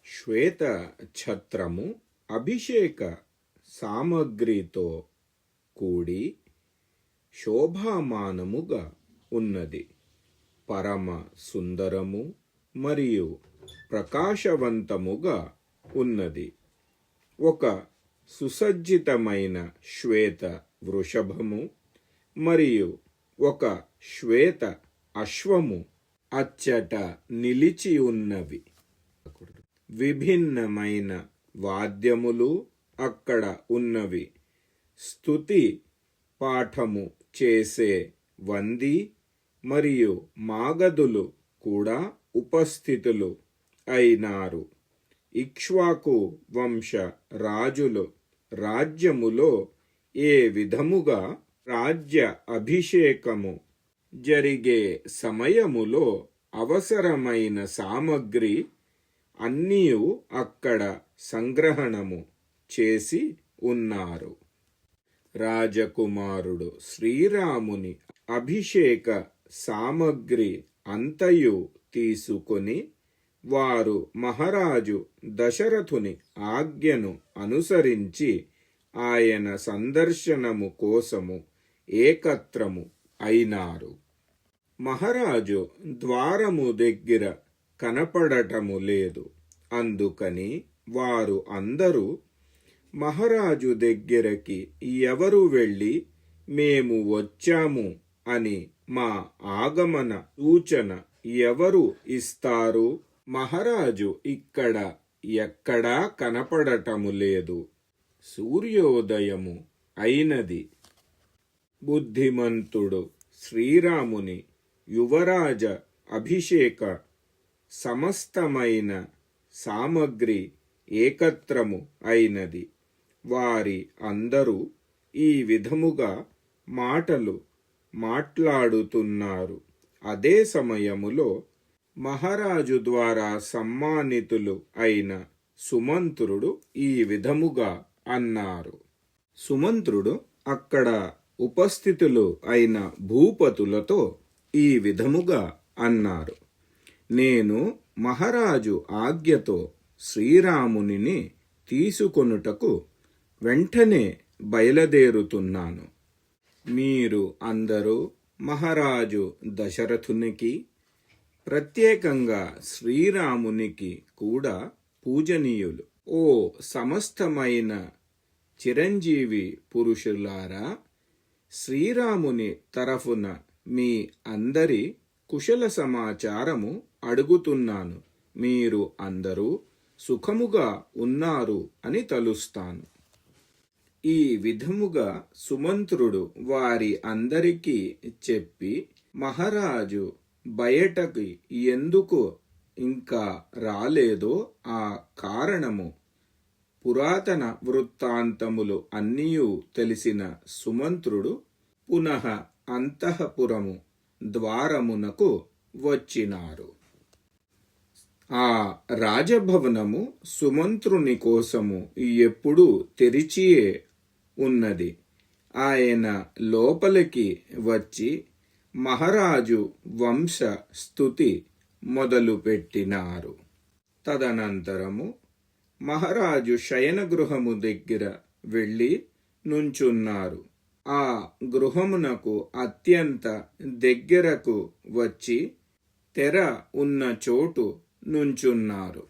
శ్వేత ఛత్రము అభిషేక సామగ్రితో కూడి శోభామానముగా ఉన్నది. పరమ సుందరము మరియు ప్రకాశవంతముగా ఉన్నది. ఒక సుసజ్జితమైన శ్వేత వృషభము మరియు ఒక శ్వేత అశ్వము అచ్చట నిలిచి ఉన్నవి. విభిన్నమైన వాద్యములు అక్కడ ఉన్నవి. స్తుతి పాఠము చేసే వంది మరియు మాగధులు కూడా ఉపస్థితులు అయినారు. ఇక్ష్వాకు వంశ రాజులు రాజ్యములో ఏ విధముగా రాజ్య అభిషేకము జరిగే సమయములో అవసరమైన సామగ్రి అన్నీయు అక్కడ సంగ్రహణము చేసి ఉన్నారు. రాజకుమారుడు శ్రీరాముని అభిషేక సామగ్రి అంతయు తీసుకొని వారు మహారాజు దశరథుని ఆజ్ఞను అనుసరించి ఆయన సందర్శనము కోసము ఏకత్రము అయినారు. మహారాజు ద్వారము దగ్గర కనపడటము లేదు. అందుకని వారు అందరూ మహారాజు దగ్గరకి ఎవరు వెళ్ళి మేము వచ్చాము అని మా ఆగమన సూచన ఎవరు ఇస్తారు? మహారాజు ఇక్కడ ఎక్కడా కనపడటము లేదు. సూర్యోదయము అయినది. బుద్ధిమంతుడు శ్రీరాముని యువరాజ అభిషేక సమస్తమైన సామగ్రి ఏకత్రము అయినది. వారి అందరూ ఈ విధముగా మాటలు మాట్లాడుతున్నారు. అదే సమయములో మహారాజు ద్వారా సమ్మానితులు అయిన సుమంత్రుడు ఈ విధముగా అన్నారు. సుమంత్రుడు అక్కడ ఉపస్థితులు అయిన భూపతులతో ఈ విధముగా అన్నారు. నేను మహారాజు ఆజ్ఞతో శ్రీరామునిని తీసుకొనుటకు వెంటనే బయలుదేరుతున్నాను. మీరు అందరూ మహారాజు దశరథునికి, ప్రత్యేకంగా శ్రీరామునికి కూడా పూజనీయులు. ఓ సమస్తమైన చిరంజీవి పురుషులారా, శ్రీరాముని తరఫున మీ అందరి కుశల సమాచారము అడుగుతున్నాను. మీరు అందరూ సుఖముగా ఉన్నారు అని తలుస్తాను. ఈ విధముగా సుమంత్రుడు వారి అందరికీ చెప్పి, మహారాజు బయటకి ఎందుకు ఇంకా రాలేదో ఆ కారణము పురాతన వృత్తాంతములు అన్నీయూ తెలిసిన సుమంత్రుడు పునః అంతఃపురము ద్వారమునకు వచ్చినారు. ఆ రాజభవనము సుమంత్రుని కోసము ఎప్పుడూ తెరిచియే ఉన్నది. ఆయన లోపలికి వచ్చి మహారాజు వంశ స్తుతి మొదలుపెట్టినారు. తదనంతరము మహారాజు శయనగృహము దగ్గర వెళ్ళి నుంచున్నారు. ఆ గృహమునకు అత్యంత దగ్గరకు వచ్చి తెర ఉన్న చోటు నుంచున్నారు.